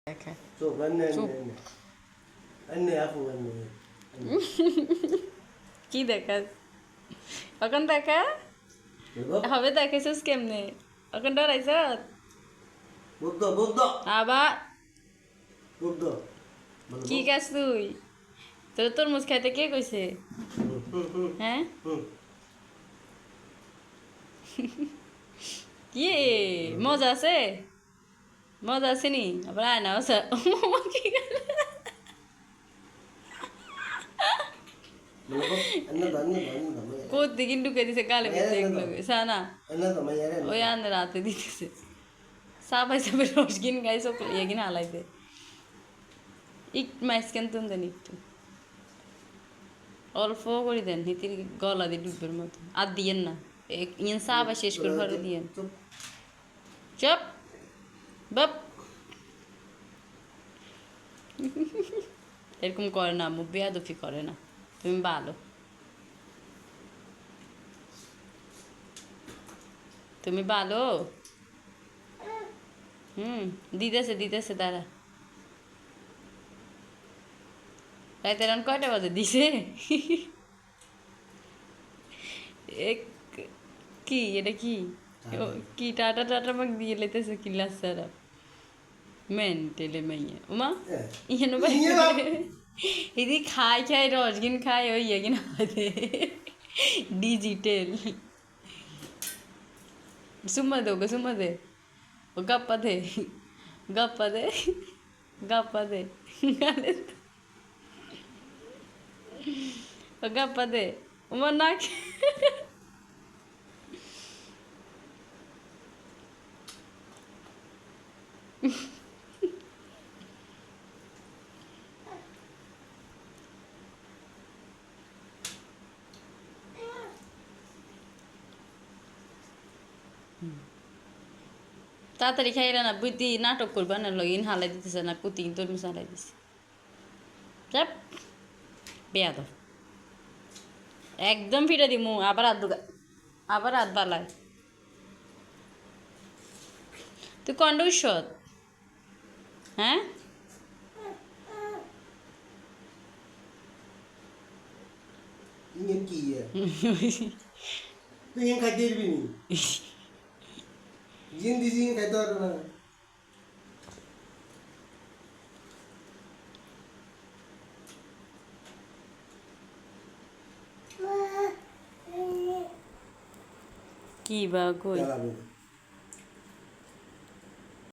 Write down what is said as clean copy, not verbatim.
দেখে চুপ আপু কি দেখা এখন দেখা হবে দেখেছিস কেমনে এখন ডরাইছ বুদ্ধ বুদ্ধ আবার বুদ্ধ কি কাজ তুই তোর তরমুজ খাইতে কে কইছে হ্যাঁ কি মজা আছে মজা আছে নি আবার আয় না কি কোথ দিকে ঢুকে দিছে গালে সানা ওই আনে রাতে দিতেছে সাবাই সাবাই রস কিন গাই সব ইয়ে কিনে হালাইতে মাইস কেন তুন দেন একটু অল্প করে দেন নীতির গলা দিয়ে ডুবের মতো আর দিয়েন না ইয়েন সাবাই শেষ করে ঘরে দিয়েন চপ বাপ এরকম করে না মুখ বেয়াদফি করে না তুমি ভালো তুমি ভালো দিতেছে দাঁড়া রাতে রান কয়টা বাজে দিছে কি এটা কি কি টাটা টাটা মাক দিয়ে লেতেছে কি লাসারা মেন্টেলে মাইয়া উমা ইহেন ভাই এদি খাই রসগিন খাই ওই ইয়ে কিনা ডিজিটাল সুম্মা দে ও গপ্পা দে ও গপ্পা দে উমা নাক তাড়াতাড়ি খাইরা না বুদ্ধি নাটক করবা না লগিন হালাই দিতেছে না কুতি তরমুজ হালাই দিছে চাপ বেয়াদ একদম ফিরে দিমু আবার হাত বালায় তুই কন্ড উৎসত হ্যাঁ কি তুই খাইতে দিবি নি জিন খাইতে পারবে না কি বা কই